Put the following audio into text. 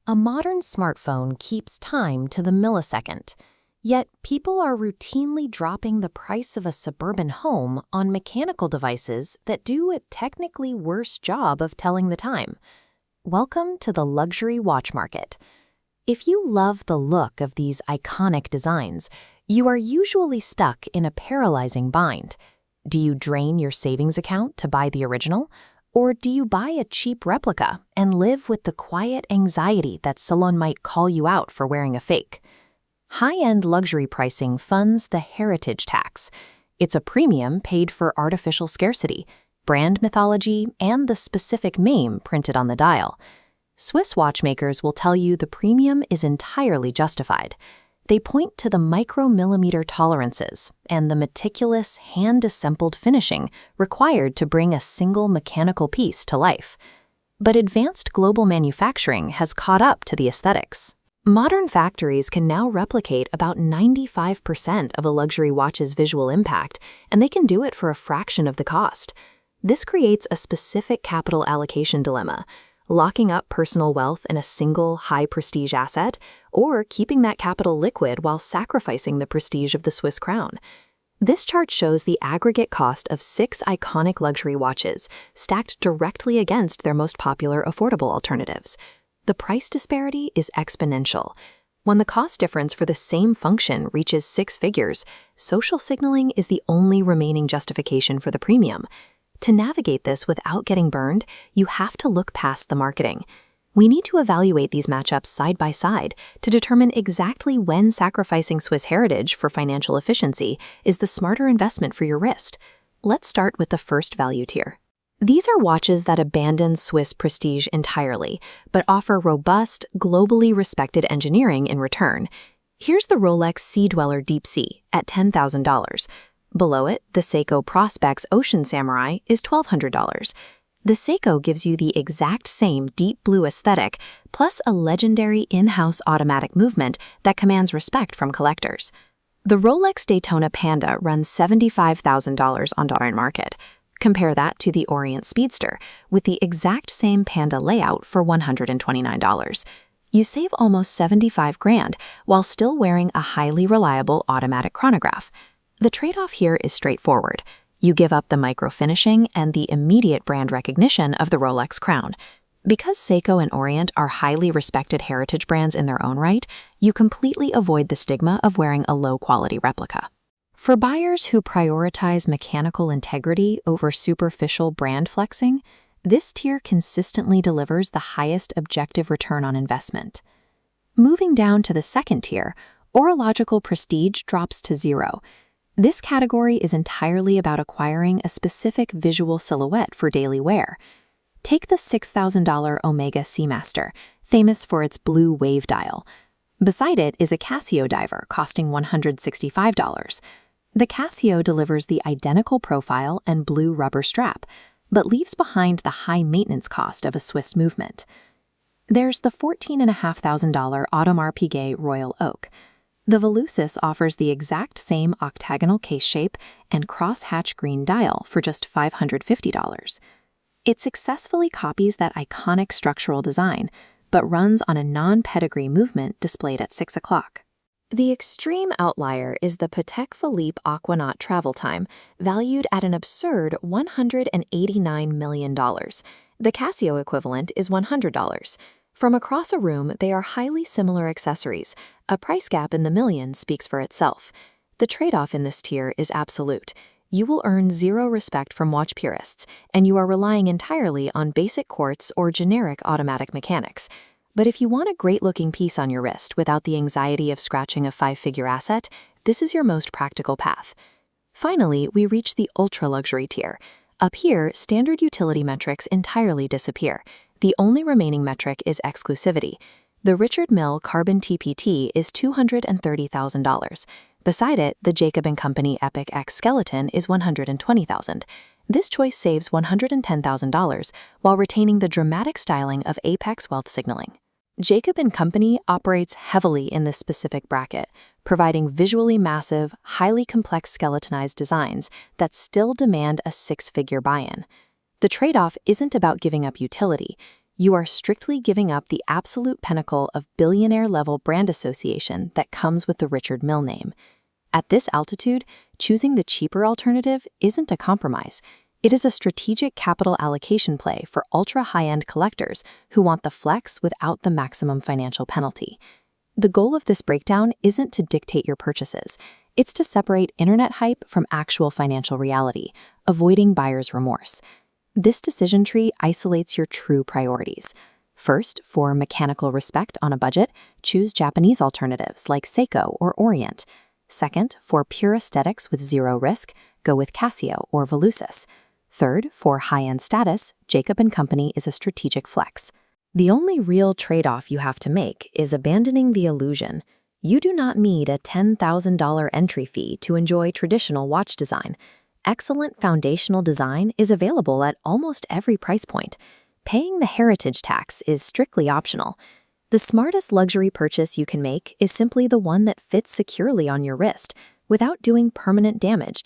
A modern smartphone keeps time to the millisecond, yet people are routinely dropping the price of a suburban home on mechanical devices that do a technically worse job of telling the time. Welcome to the luxury watch market. If you love the look of these iconic designs, you are usually stuck in a paralyzing bind. Do you drain your savings account to buy the original? Or do you buy a cheap replica and live with the quiet anxiety that someone might call you out for wearing a fake? High-end luxury pricing funds the heritage tax. It's a premium paid for artificial scarcity, brand mythology, and the specific name printed on the dial. Swiss watchmakers will tell you the premium is entirely justified. They point to the micromillimeter tolerances and the meticulous, hand-assembled finishing required to bring a single mechanical piece to life. But advanced global manufacturing has caught up to the aesthetics. Modern factories can now replicate about 95% of a luxury watch's visual impact, and they can do it for a fraction of the cost. This creates a specific capital allocation dilemma: locking up personal wealth in a single high-prestige asset, or keeping that capital liquid while sacrificing the prestige of the Swiss crown. This chart shows the aggregate cost of 6 iconic luxury watches, stacked directly against their most popular affordable alternatives. The price disparity is exponential. When the cost difference for the same function reaches 6 figures, social signaling is the only remaining justification for the premium. To navigate this without getting burned, you have to look past the marketing. We need to evaluate these matchups side by side to determine exactly when sacrificing Swiss heritage for financial efficiency is the smarter investment for your wrist. Let's start with the first value tier. These are watches that abandon Swiss prestige entirely, but offer robust, globally respected engineering in return. Here's the Rolex Sea Dweller Deep Sea at $10,000. Below it, the Seiko Prospex Ocean Samurai is $1,200. The Seiko gives you the exact same deep blue aesthetic, plus a legendary in-house automatic movement that commands respect from collectors. The Rolex Daytona Panda runs $75,000 on the Orient market. Compare that to the Orient Speedster, with the exact same Panda layout for $129. You save almost $75,000 while still wearing a highly reliable automatic chronograph. The trade-off here is straightforward. You give up the micro-finishing and the immediate brand recognition of the Rolex crown. Because Seiko and Orient are highly respected heritage brands in their own right, you completely avoid the stigma of wearing a low-quality replica. For buyers who prioritize mechanical integrity over superficial brand flexing, this tier consistently delivers the highest objective return on investment. Moving down to the second tier, orological prestige drops to zero. This category is entirely about acquiring a specific visual silhouette for daily wear. Take the $6,000 Omega Seamaster, famous for its blue wave dial. Beside it is a Casio diver costing $165. The Casio delivers the identical profile and blue rubber strap, but leaves behind the high maintenance cost of a Swiss movement. There's the $14,500 Audemars Piguet Royal Oak. The Volusis offers the exact same octagonal case shape and cross-hatch green dial for just $550. It successfully copies that iconic structural design, but runs on a non-pedigree movement displayed at 6 o'clock. The extreme outlier is the Patek Philippe Aquanaut travel time, valued at an absurd $189 million. The Casio equivalent is $100. From across a room, they are highly similar accessories. A price gap in the millions speaks for itself. The trade-off in this tier is absolute. You will earn zero respect from watch purists, and you are relying entirely on basic quartz or generic automatic mechanics. But if you want a great-looking piece on your wrist without the anxiety of scratching a 5-figure asset, this is your most practical path. Finally, we reach the ultra-luxury tier. Up here, standard utility metrics entirely disappear. The only remaining metric is exclusivity. The Richard Mille Carbon TPT is $230,000. Beside it, the Jacob & Company Epic X Skeleton is $120,000. This choice saves $110,000 while retaining the dramatic styling of Apex wealth signaling. Jacob & Company operates heavily in this specific bracket, providing visually massive, highly complex skeletonized designs that still demand a 6-figure buy-in. The trade-off isn't about giving up utility. You are strictly giving up the absolute pinnacle of billionaire-level brand association that comes with the Richard Mille name. At this altitude, choosing the cheaper alternative isn't a compromise. It is a strategic capital allocation play for ultra-high-end collectors who want the flex without the maximum financial penalty. The goal of this breakdown isn't to dictate your purchases. It's to separate internet hype from actual financial reality, avoiding buyer's remorse. This decision tree isolates your true priorities. First, for mechanical respect on a budget, choose Japanese alternatives like Seiko or Orient. Second, for pure aesthetics with zero risk, go with Casio or Volusis. Third, for high-end status, Jacob & Company is a strategic flex. The only real trade-off you have to make is abandoning the illusion. You do not need a $10,000 entry fee to enjoy traditional watch design. Excellent foundational design is available at almost every price point. Paying the heritage tax is strictly optional. The smartest luxury purchase you can make is simply the one that fits securely on your wrist without doing permanent damage